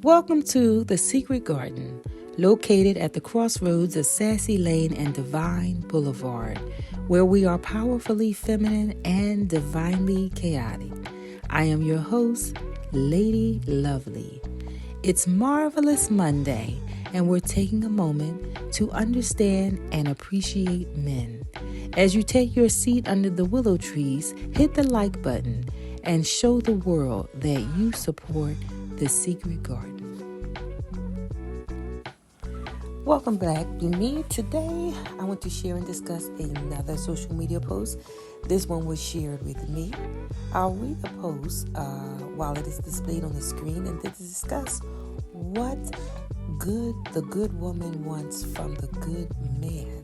Welcome to The Secret Garden, located at the crossroads of Sassy Lane and Divine Boulevard, where we are powerfully feminine and divinely chaotic. I am your host, Lady Lovely. It's Marvelous Monday, and we're taking a moment to understand and appreciate men. As you take your seat under the willow trees, hit the like button and show the world that you support The Secret Garden. Welcome back to me. Today, I want to share and discuss another social media post. This one was shared with me. I'll read the post while it is displayed on the screen and then discuss what the good woman wants from the good man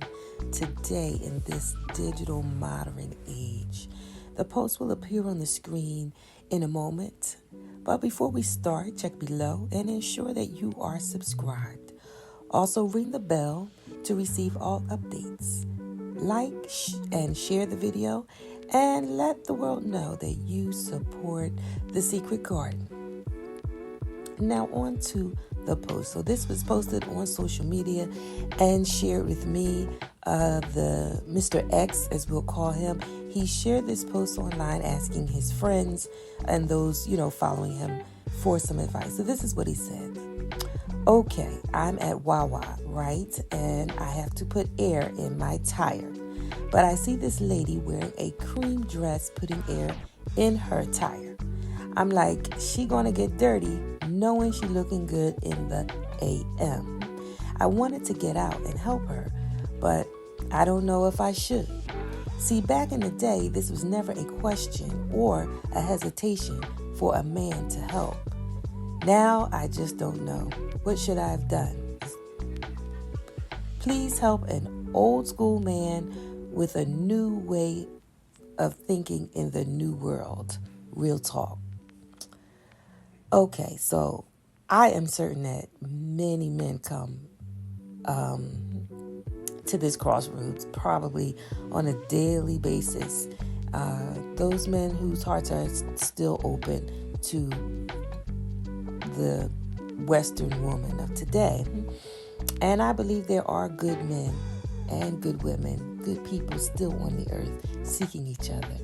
today in this digital modern age. The post will appear on the screen in a moment. But before we start, check below and ensure that you are subscribed. Also, ring the bell to receive all updates. Like and share the video and let the world know that you support The Secret Garden. Now on to the post. So this was posted on social media and shared with me. The Mr. X, as we'll call him, he shared this post online asking his friends and those, following him for some advice. So this is what he said. Okay, I'm at Wawa, right? And I have to put air in my tire. But I see this lady wearing a cream dress putting air in her tire. I'm like, she gonna get dirty knowing she looking good in the AM. I wanted to get out and help her, but I don't know if I should. See, back in the day, this was never a question or a hesitation for a man to help. Now, I just don't know. What should I have done? Please help an old school man with a new way of thinking in the new world. Real talk. Okay, so I am certain that many men come to this crossroads probably on a daily basis. Those men whose hearts are still open to the Western woman of today. And I believe there are good men and good women, good people still on the earth seeking each other.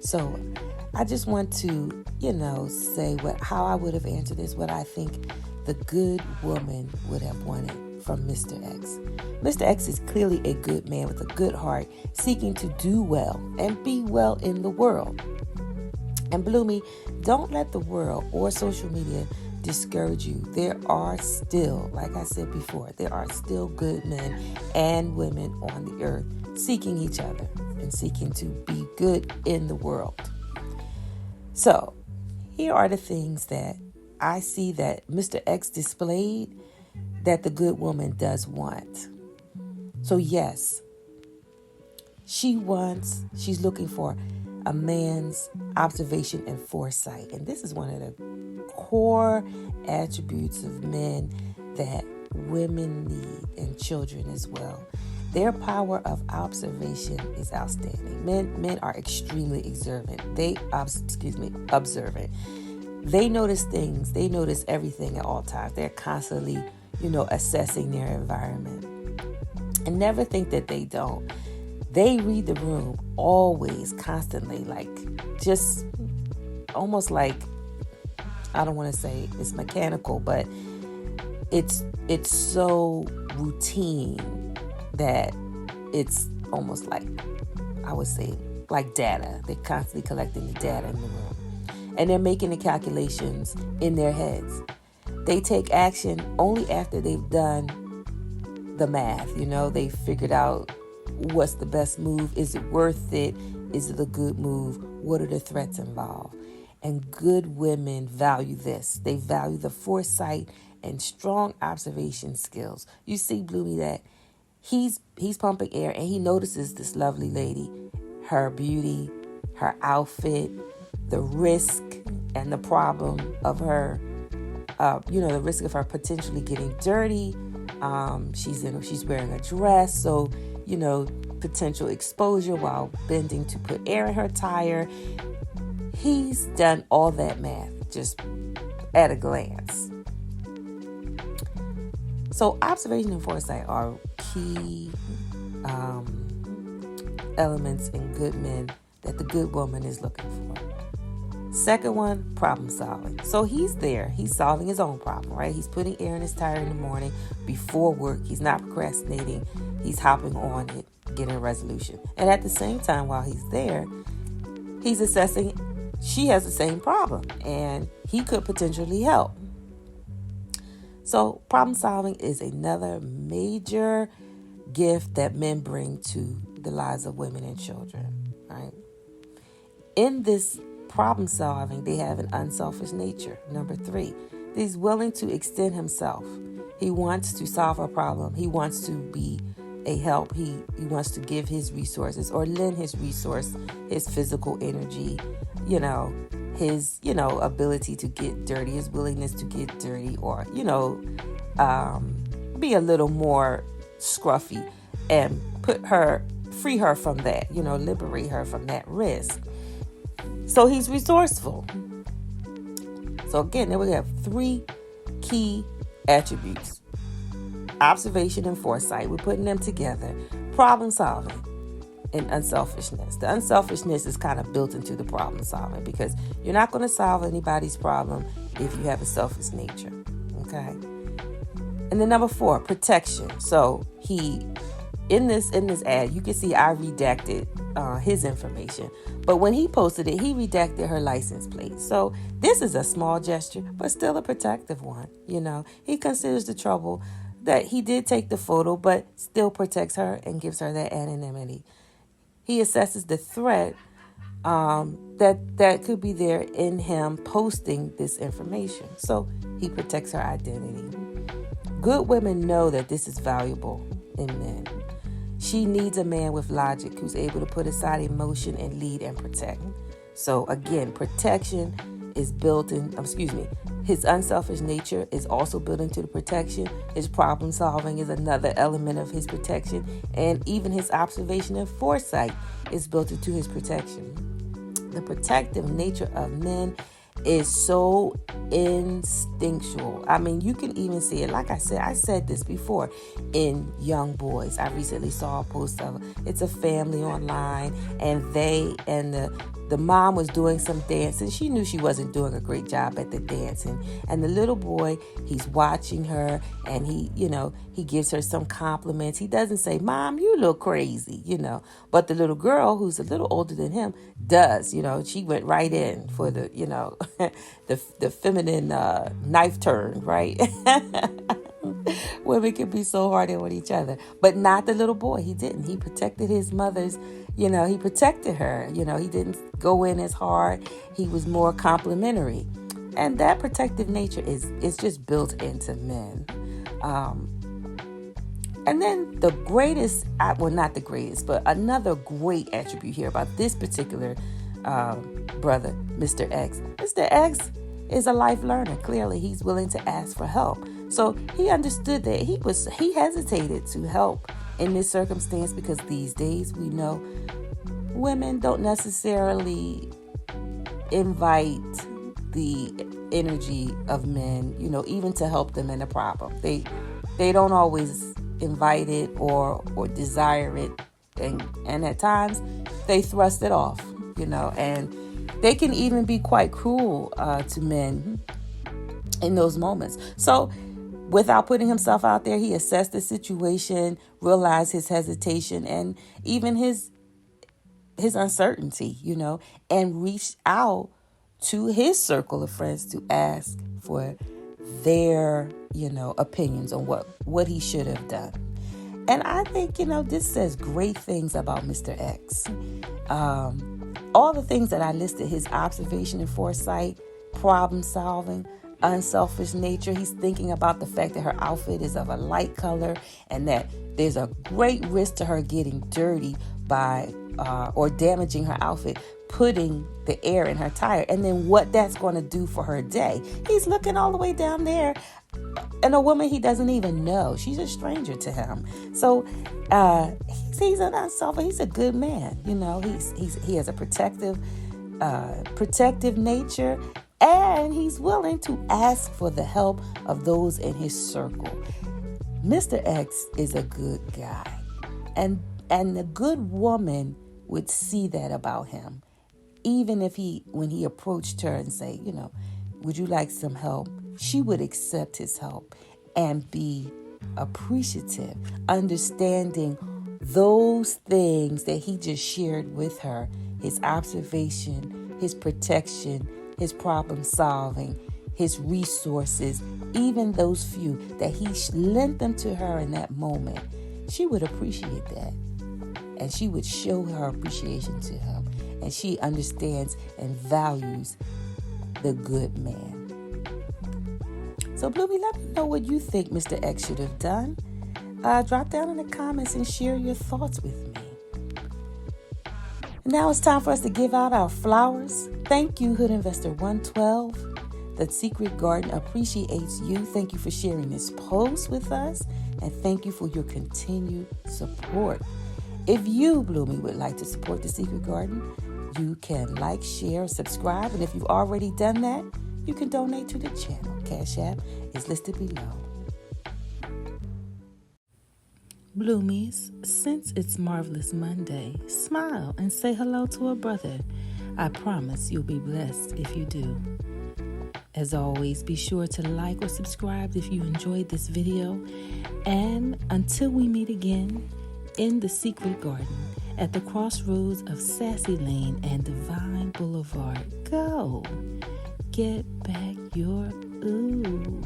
So I just want to, say how I would have answered this, what I think the good woman would have wanted from Mr. X. Mr. X is clearly a good man with a good heart, seeking to do well and be well in the world. And Bloomie, don't let the world or social media discourage you. There are still, like I said before, there are still good men and women on the earth seeking each other and seeking to be good in the world. So, here are the things that I see that Mr. X displayed that the good woman does want. So yes, she's looking for a man's observation and foresight. And this is one of the core attributes of men that women need and children as well. Their power of observation is outstanding. Men are extremely observant. Observant. They notice things. They notice everything at all times. They're constantly, assessing their environment. And never think that they don't. They read the room always, constantly, like just almost like, I don't want to say it's mechanical, but it's so routine that it's almost like, I would say, like data. They're constantly collecting the data in the room. And they're making the calculations in their heads. They take action only after they've done the math. They figured out what's the best move. Is it worth it? Is it a good move? What are the threats involved? And good women value this. They value the foresight and strong observation skills. You see, Bloomie, that he's pumping air and he notices this lovely lady, her beauty, her outfit, the risk and the problem of her, the risk of her potentially getting dirty. She's wearing a dress, so, potential exposure while bending to put air in her tire. He's done all that math just at a glance. So observation and foresight are key elements in good men that the good woman is looking for. Second one, problem solving. So he's there. He's solving his own problem, right? He's putting air in his tire in the morning before work. He's not procrastinating. He's hopping on it, getting a resolution. And at the same time, while he's there, he's assessing she has the same problem and he could potentially help. So problem solving is another major gift that men bring to the lives of women and children, right? In this problem solving, they have an unselfish nature. Number 3, he's willing to extend himself. He wants to solve a problem. He wants to be a help. He wants to give his resources or lend his resource, his physical energy, his, ability to get dirty, his willingness to get dirty, or, be a little more scruffy and free her from that, liberate her from that risk. So he's resourceful. So again, there we have 3 key attributes. Observation and foresight. We're putting them together. Problem solving and unselfishness. The unselfishness is kind of built into the problem solving because you're not going to solve anybody's problem if you have a selfish nature. Okay. And then number 4, protection. So in this ad, you can see I redacted his information. But when he posted it, he redacted her license plate. So this is a small gesture, but still a protective one. He considers the trouble that he did take the photo, but still protects her and gives her that anonymity. He assesses the threat that could be there in him posting this information. So he protects her identity. Good women know that this is valuable in men. She needs a man with logic who's able to put aside emotion and lead and protect. So again, protection is built in, his unselfish nature is also built into the protection. His problem solving is another element of his protection. And even his observation and foresight is built into his protection. The protective nature of men is so instinctual. I mean, you can even see it. Like I said this before, in young boys. I recently saw a post of it's a family online, and the mom was doing some dancing. She knew she wasn't doing a great job at the dancing. And the little boy, he's watching her, and he gives her some compliments. He doesn't say, "Mom, you look crazy," But the little girl, who's a little older than him, does. She went right in for the, the feminine knife turn, right? Women can be so hard on each other, but not the little boy. He didn't. He protected his mother's, he protected her. He didn't go in as hard. He was more complimentary. And that protective nature is just built into men. And then the greatest, not the greatest, but another great attribute here about this particular brother, Mr. X. Mr. X is a life learner. Clearly, he's willing to ask for help. So he understood that he hesitated to help in this circumstance because these days we know women don't necessarily invite the energy of men, even to help them in a problem. They don't always invite it or desire it, and at times they thrust it off, and they can even be quite cruel to men in those moments. So without putting himself out there, he assessed the situation, realized his hesitation and even his uncertainty, and reached out to his circle of friends to ask for their, opinions on what he should have done. And I think, this says great things about Mr. X. All the things that I listed, his observation and foresight, problem solving, unselfish nature. He's thinking about the fact that her outfit is of a light color and that there's a great risk to her getting dirty by or damaging her outfit, putting the air in her tire, and then what that's going to do for her day. He's looking all the way down there, and a woman he doesn't even know. She's a stranger to him. So he's an unselfish. He's a good man. He has a protective nature, and he's willing to ask for the help of those in his circle. Mr. X is a good guy. And the good woman would see that about him. Even if when he approached her and say, would you like some help? She would accept his help and be appreciative, understanding those things that he just shared with her, his observation, his protection, his problem solving, his resources, even those few that he lent them to her in that moment. She would appreciate that. And she would show her appreciation to him. And she understands and values the good man. So, Bloomie, let me know what you think Mr. X should have done. Drop down in the comments and share your thoughts with me. Now it's time for us to give out our flowers. Thank you, Hood Investor 112. The Secret Garden appreciates you. Thank you for sharing this post with us. And thank you for your continued support. If you, Bloomie, would like to support The Secret Garden, you can like, share, subscribe. And if you've already done that, you can donate to the channel. Cash App is listed below. Bloomies, since it's Marvelous Monday, smile and say hello to a brother. I promise you'll be blessed if you do. As always, be sure to like or subscribe if you enjoyed this video. And until we meet again in The Secret Garden at the crossroads of Sassy Lane and Divine Boulevard, go get back your ooh.